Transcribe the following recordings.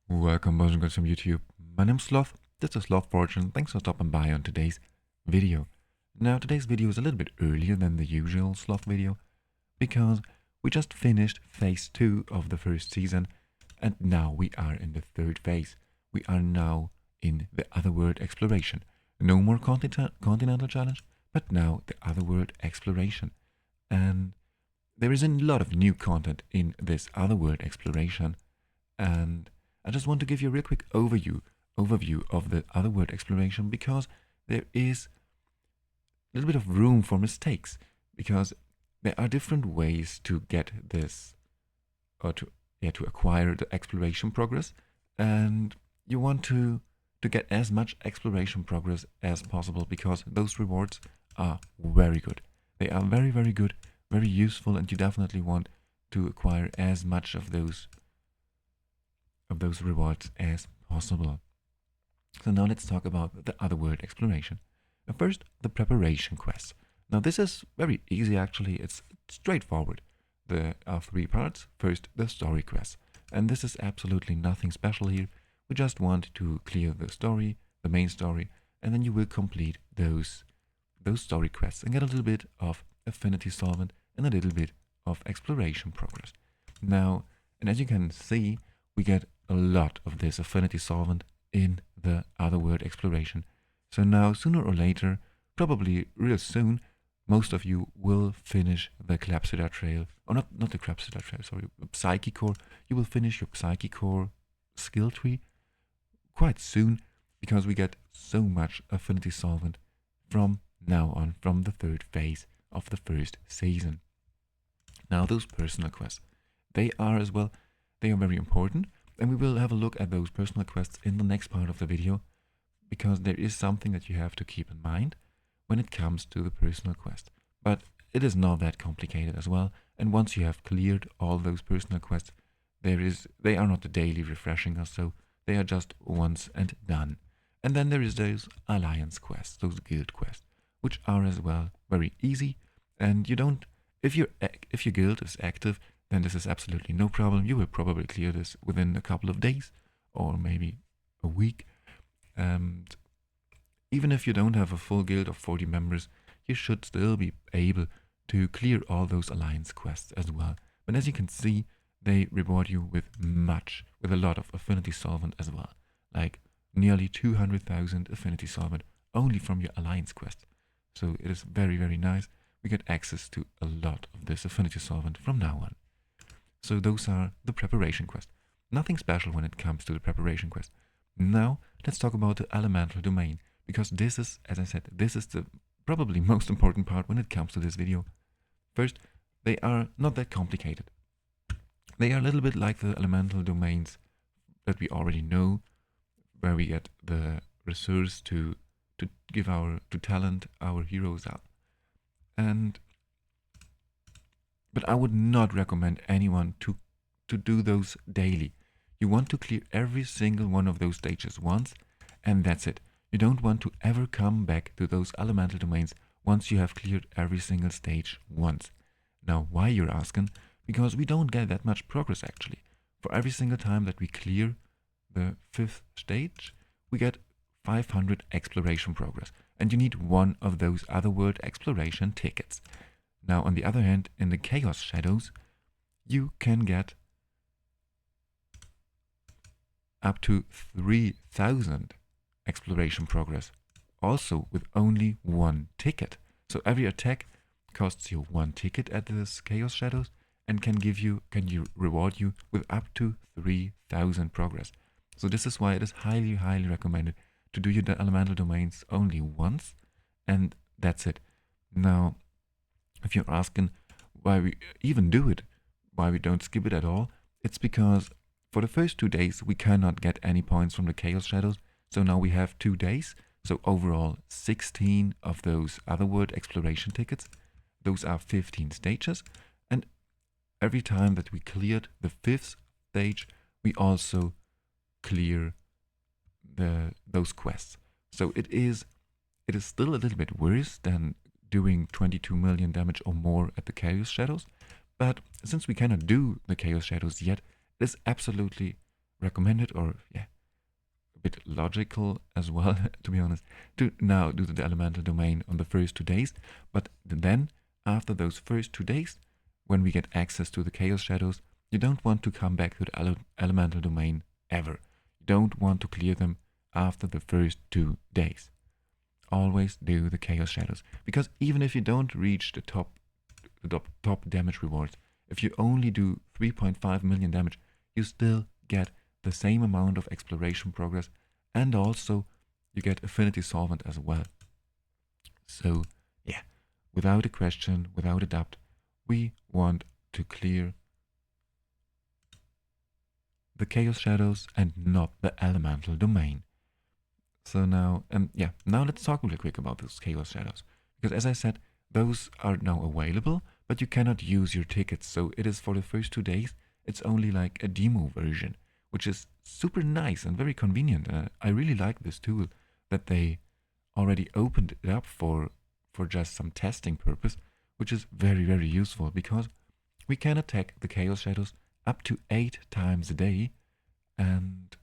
Welcome, boys and girls from YouTube. My name's Sloth, this is SlothForge, and thanks for stopping by on today's video. Now, today's video is a little bit earlier than the usual Sloth video, because we just finished phase 2 of the first season, and now we are in the third phase. We are now in the Otherworld Exploration. No more Continental Challenge, but now the Otherworld Exploration. And there is a lot of new content in this Otherworld Exploration, and I just want to give you a real quick overview of the Otherworld Exploration, because there is a little bit of room for mistakes, because there are different ways to get this, or to acquire the exploration progress, and you want to get as much exploration progress as possible, because those rewards are very good. They are very, very good, very useful, and you definitely want to acquire as much of those rewards as possible. So now let's talk about the Otherworld Exploration. First, the preparation quest. Now this is very easy actually, it's straightforward. There are 3 parts. First, the story quest. And this is absolutely nothing special here. We just want to clear the story, the main story, and then you will complete those story quests and get a little bit of affinity solvent and a little bit of exploration progress. Now, and as you can see, we get a lot of this affinity solvent in the Otherworld Exploration. So now, sooner or later, probably real soon, most of you will finish the Clapsida Trail, or not the Clapsida Trail, sorry, Psyche Core. You will finish your Psyche Core skill tree quite soon, because we get so much affinity solvent from now on, from the third phase of the first season. Now, those personal quests, they are very important. And we will have a look at those personal quests in the next part of the video, because there is something that you have to keep in mind when it comes to the personal quest. But it is not that complicated as well, and once you have cleared all those personal quests, they are not the daily refreshing or so, they are just once and done. And then there is those alliance quests, those guild quests, which are as well very easy, and you don't, if your guild is active, then this is absolutely no problem. You will probably clear this within a couple of days or maybe a week. And even if you don't have a full guild of 40 members, you should still be able to clear all those alliance quests as well. But as you can see, they reward you with a lot of affinity solvent as well. Like nearly 200,000 affinity solvent only from your alliance quest. So it is very, very nice. We get access to a lot of this affinity solvent from now on. So those are the preparation quest. Nothing special when it comes to the preparation quest. Now, let's talk about the elemental domain, because this is, as I said, this is the probably most important part when it comes to this video. First, they are not that complicated. They are a little bit like the elemental domains that we already know, where we get the resource to talent our heroes up. But I would not recommend anyone to do those daily. You want to clear every single one of those stages once, and that's it. You don't want to ever come back to those elemental domains once you have cleared every single stage once. Now, why, you're asking? Because we don't get that much progress actually. For every single time that we clear the 5th stage, we get 500 exploration progress, and you need one of those Otherworld Exploration tickets. Now, on the other hand, in the Chaos Shadows, you can get up to 3,000 exploration progress, also with only 1 ticket. So every attack costs you 1 ticket at this Chaos Shadows, and can reward you with up to 3,000 progress. So this is why it is highly, highly recommended to do your elemental domains only once, and that's it. Now, if you're asking why we even do it, why we don't skip it at all, it's because for the first 2 days we cannot get any points from the Chaos Shadows, so now we have 2 days, so overall 16 of those Otherworld Exploration tickets. Those are 15 stages, and every time that we cleared the 5th stage, we also clear those quests. So it is still a little bit worse than doing 22 million damage or more at the Chaos Shadows, but since we cannot do the Chaos Shadows yet, it is absolutely recommended, or yeah, a bit logical as well, to be honest, to now do the elemental domain on the first 2 days. But then, after those first 2 days, when we get access to the Chaos Shadows, you don't want to come back to the elemental domain ever. You don't want to clear them after the first 2 days. Always do the Chaos Shadows, because even if you don't reach the top damage rewards, if you only do 3.5 million damage, you still get the same amount of exploration progress, and also you get Affinity Solvent as well. So yeah, without a question, without a doubt, we want to clear the Chaos Shadows and not the elemental domain. So now, now let's talk really quick about those Chaos Shadows, because as I said, those are now available, but you cannot use your tickets. So it is for the first 2 days. It's only like a demo version, which is super nice and very convenient. I really like this tool that they already opened it up for just some testing purpose, which is very, very useful, because we can attack the Chaos Shadows up to 8 times a day, and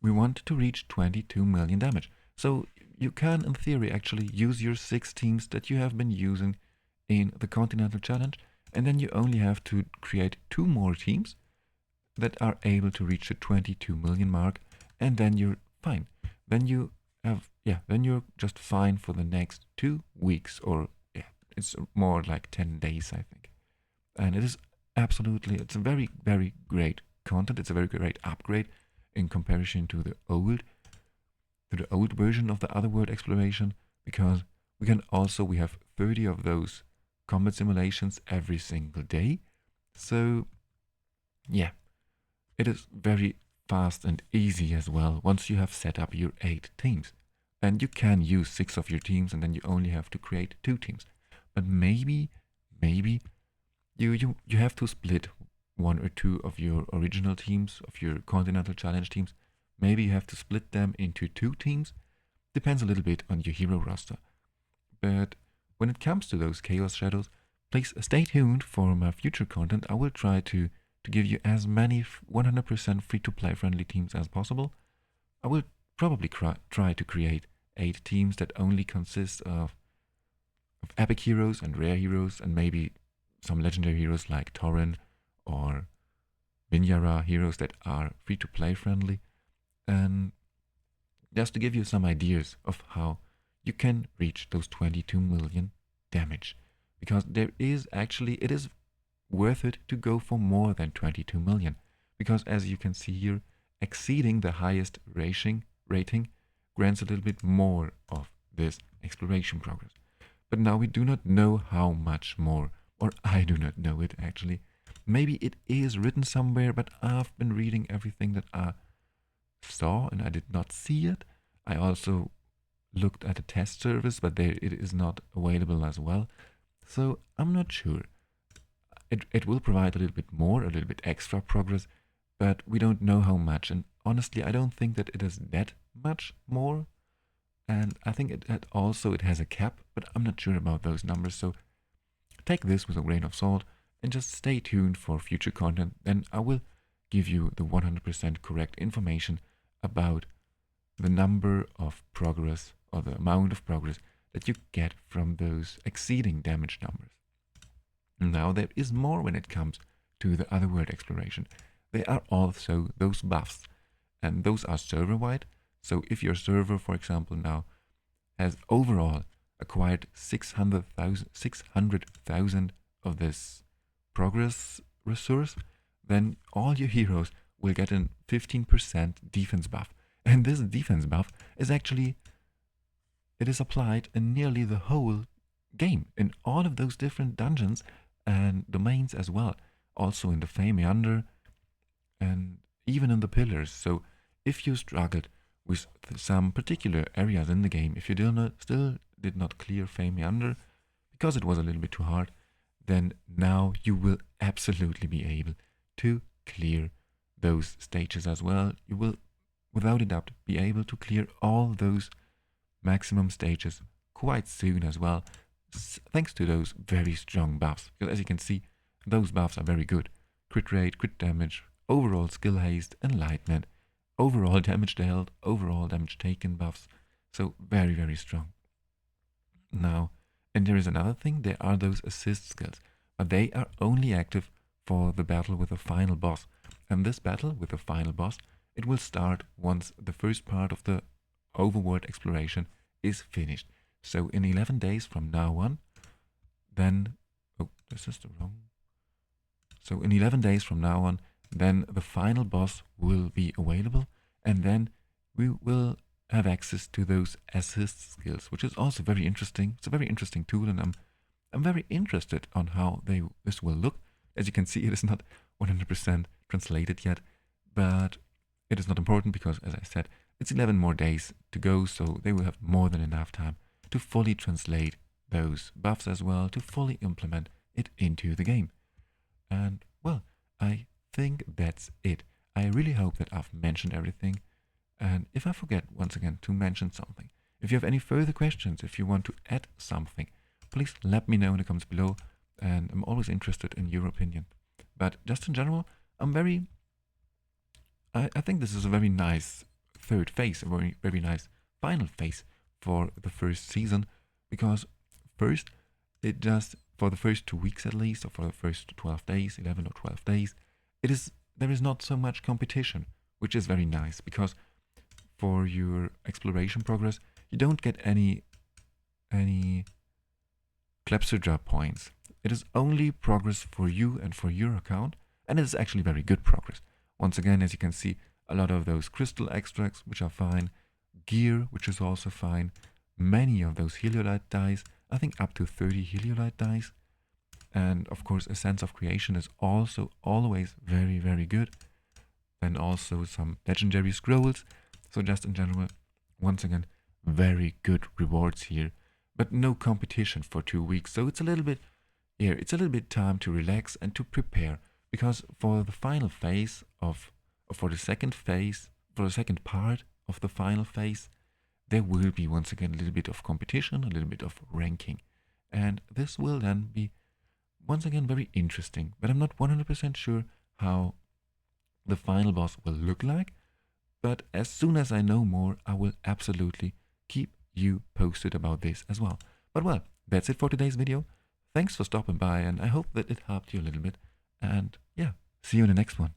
we want to reach 22 million damage. So you can, in theory, actually use your 6 teams that you have been using in the Continental Challenge, and then you only have to create 2 more teams that are able to reach the 22 million mark, and then you're fine. Then you have, then you're just fine for the next 2 weeks, or it's more like 10 days, I think. And it is absolutely, it's a very, very great content. It's a very great upgrade in comparison to the old version of the Otherworld Exploration, because we have 30 of those combat simulations every single day. So yeah, it is very fast and easy as well once you have set up your 8 teams. And you can use 6 of your teams, and then you only have to create 2 teams. But maybe you have to split 1 or 2 of your original teams, of your Continental Challenge teams. Maybe you have to split them into 2 teams. Depends a little bit on your hero roster. But when it comes to those Chaos Shadows, please stay tuned for my future content. I will try to give you as many 100% free-to-play friendly teams as possible. I will probably try to create 8 teams that only consist of epic heroes and rare heroes, and maybe some legendary heroes like Torren or Vinyara, heroes that are free-to-play friendly. And just to give you some ideas of how you can reach those 22 million damage. Because it is worth it to go for more than 22 million. Because as you can see here, exceeding the highest rating grants a little bit more of this exploration progress. But now we do not know how much more, or I do not know it actually. Maybe it is written somewhere, but I've been reading everything that I saw and I did not see it. I also looked at a test service, but there it is not available as well. So I'm not sure. It will provide a little bit more, a little bit extra progress, but we don't know how much. And honestly, I don't think that it is that much more. And I think it has a cap, but I'm not sure about those numbers. So take this with a grain of salt and just stay tuned for future content. Then I will give you the 100% correct information about the number of progress, or the amount of progress that you get from those exceeding damage numbers. Now there is more when it comes to the Otherworld Exploration. There are also those buffs, and those are server-wide. So if your server, for example, now has overall acquired 600,000 of this progress resource, then all your heroes will get a 15% defense buff. And this defense buff is actually, it is applied in nearly the whole game, in all of those different dungeons and domains as well. Also in the Fey Meander and even in the Pillars. So if you struggled with some particular areas in the game, if you still did not clear Fey Meander because it was a little bit too hard, then now you will absolutely be able to clear those stages as well. You will, without a doubt, be able to clear all those maximum stages quite soon as well, thanks to those very strong buffs. Because as you can see, those buffs are very good. crit rate, crit damage, overall skill haste, enlightenment, overall damage dealt, overall damage taken buffs. So very, very strong. Now, and there is another thing, there are those assist skills, but they are only active for the battle with the final boss. And this battle with the final boss, it will start once the first part of the Overworld Exploration is finished. So in 11 days from now on, then, oh, this is the wrong. So in 11 days from now on, then the final boss will be available, and then we will have access to those assist skills, which is also very interesting. It's a very interesting tool, and I'm very interested on how this will look. As you can see, it is not 100% translated yet, but it is not important because, as I said, it's 11 more days to go, so they will have more than enough time to fully translate those buffs as well, to fully implement it into the game. And, well, I think that's it. I really hope that I've mentioned everything. And if I forget, once again, to mention something, if you have any further questions, if you want to add something, please let me know in the comments below. And I'm always interested in your opinion. But just in general, I think this is a very nice third phase, a very, very nice final phase for the first season. Because first, it just, for the first 2 weeks at least, or for the first 12 days, 11 or 12 days, there is not so much competition, which is very nice, because for your exploration progress, you don't get any Klepsydra points. It is only progress for you and for your account, and it is actually very good progress. Once again, as you can see, a lot of those crystal extracts, which are fine, gear, which is also fine, many of those heliolite dice, I think up to 30 heliolite dice, and of course a sense of creation is also always very, very good, and also some legendary scrolls. So just in general, once again, very good rewards here, but no competition for 2 weeks. So it's a little bit time to relax and to prepare, because for the final phase for the second part of the final phase, there will be once again a little bit of competition, a little bit of ranking. And this will then be once again very interesting, but I'm not 100% sure how the final boss will look like. But as soon as I know more, I will absolutely keep you posted about this as well. But well, that's it for today's video. Thanks for stopping by, and I hope that it helped you a little bit. And yeah, see you in the next one.